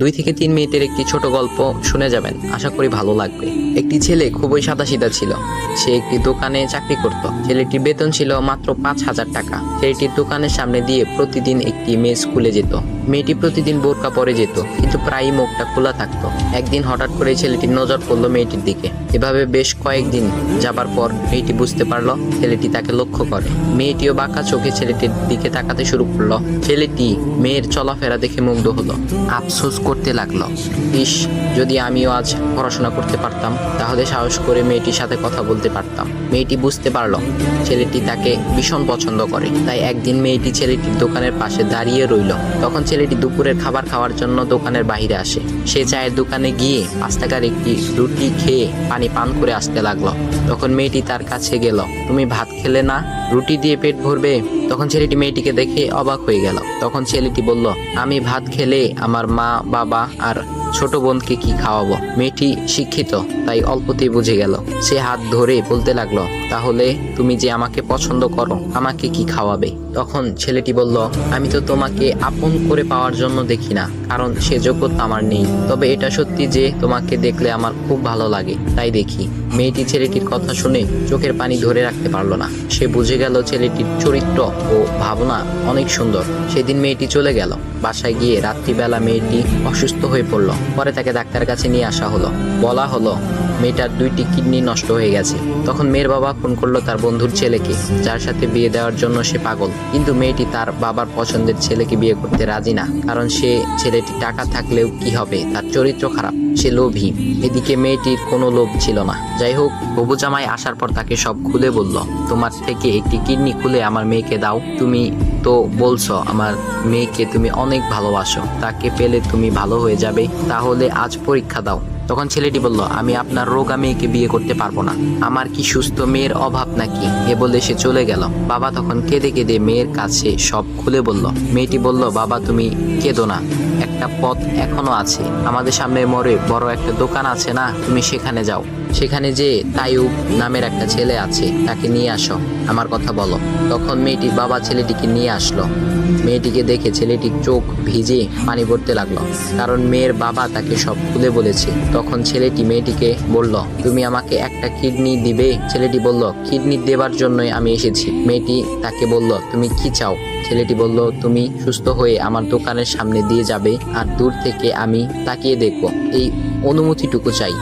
2 থেকে 3 মিনিটের একটি ছোট গল্প শুনে যাবেন, আশা করি ভালো লাগবে। একটি ছেলে খুবই সাদাসিধা ছিল। সে একটি দোকানে চাকরি করত। ছেলেটির বেতন ছিল মাত্র 5,000 টাকা। ছেলেটির দোকানের সামনে দিয়ে প্রতিদিন একটি মেয়ে স্কুলে যেত। মেয়েটি প্রতিদিন বোরকা পরে যেত, কিন্তু প্রায়ই মুখটা খোলা থাকতো। একদিন হঠাৎ করে ছেলেটির নজর পড়লো মেয়েটির দিকে। এভাবে বেশ কয়েকদিন যাবার পর মেয়েটি বুঝতে পারলো ছেলেটি তাকে লক্ষ্য করে। মেয়েটিও বাঁকা চোখে ছেলেটির দিকে তাকাতে শুরু করলো। ছেলেটি মেয়ের চলাফেরা দেখে মুগ্ধ হলো। আফসোস করতে লাগলো, ইস, যদি আমিও আজ পড়াশোনা করতে পারতাম, তাহলে সাহস করে মেয়েটির সাথে কথা বলতে পারতাম। মেয়েটি বুঝতে পারলো ছেলেটি তাকে ভীষণ পছন্দ করে। তাই একদিন মেয়েটি ছেলেটির দোকানের পাশে দাঁড়িয়ে রইল। তখন ছেলেটি দুপুরের খাবার খাওয়ার জন্য দোকানের বাইরে আসে। সে চায়ের দোকানে গিয়ে 5 টাকার একটি রুটি খেয়ে পানি পান করে আসতে লাগলো। তখন মেয়েটি তার কাছে গেল। তুমি ভাত খেলে না, রুটি দিয়ে পেট ভরবে? তখন ছেলেটি মেয়েটিকে দেখে অবাক হয়ে গেল। তখন ছেলেটি বলল, আমি ভাত খেলে আমার মা, বাবা আর ছোট বোনকে কি খাওয়াবো? মেয়েটি শিক্ষিত, তাই অল্পতেই বুঝে গেল। সে হাত ধরে বলতে লাগলো, তাহলে তুমি যে আমাকে পছন্দ করো, আমাকে কি খাওয়াবে? তখন ছেলেটি বলল, আমি তো তোমাকে আপন করে পাওয়ার জন্য দেখি না, কারণ সে যোগ্যতা আমার নেই। তবে এটা সত্যি যে তোমাকে দেখলে আমার খুব ভালো লাগে, তাই দেখি। মেয়েটি ছেলেটির কথা শুনে চোখের পানি ধরে রাখতে পারলো না। সে বুঝে গেল ছেলেটির চরিত্র ও ভাবনা অনেক সুন্দর। সেদিন মেয়েটি চলে গেল। বাসায় গিয়ে রাত্রিবেলা মেয়েটি অসুস্থ হয়ে পড়ল। পরে তাকে ডাক্তারের কাছে নিয়ে আসা হলো। বলা হলো মেয়েটার 2টি কিডনি নষ্ট হয়ে গেছে। তখন মেয়ের বাবা ফোন করলো তার বন্ধুর ছেলেকে, যার সাথে বিয়ে দেওয়ার জন্য সে পাগল। কিন্তু মেয়েটি তার বাবার পছন্দের ছেলেকে বিয়ে করতে রাজি না, কারণ সে ছেলেটি টাকা থাকলেও কি হবে, তার চরিত্র খারাপ, সে লোভী। এদিকে মেয়েটির কোনো লোভ ছিল না। যাই হোক, হবু জামাই আসার পর তাকে সব খুলে বলল, তোমার থেকে একটি কিডনি খুলে আমার মেয়েকে দাও। তুমি তো বলছো আমার মেয়েকে তুমি অনেক ভালোবাসো, তাকে পেলে তুমি ভালো হয়ে যাবে, তাহলে আজ পরীক্ষা দাও। তখন ছেলেটি বলল, আমি আপনার রোগা মেয়েকে বিয়ে করতে পারবো না, আমার কি সুস্থ মেয়ের অভাব নাকি? এ বলে সে চলে গেল। বাবা তখন কেঁদে কেঁদে মেয়ের কাছে সব খুলে বলল। মেয়েটি বলল, বাবা তুমি কেঁদো না, একটা পথ এখনো আছে, আমাদের সামনে মোড়ে বড় একটা দোকান আছে না, তুমি সেখানে যাও। সেখানে যে তাইয়ুব নামের একটা ছেলে আছে, তাকে নিয়ে আসো, আমার কথা বলো। তখন মেয়েটির বাবা ছেলেটিকে নিয়ে আসলো। মেয়েটিকে দেখে ছেলেটির চোখ ভিজে পানি পড়তে লাগলো, কারণ মেয়ের বাবা তাকে সব খুলে বলেছে। তখন ছেলেটি মেয়েটিকে বলল, তুমি আমাকে একটা কিডনি দিবে? ছেলেটি বলল, কিডনি দেবার জন্যই আমি এসেছি। মেয়েটি তাকে বলল, তুমি কি চাও? ছেলেটি বলল, তুমি সুস্থ হয়ে আমার দোকানের সামনে দিয়ে যাবে, আর দূর থেকে আমি তাকিয়ে দেখব, এই অনুমতিটুকু চাই।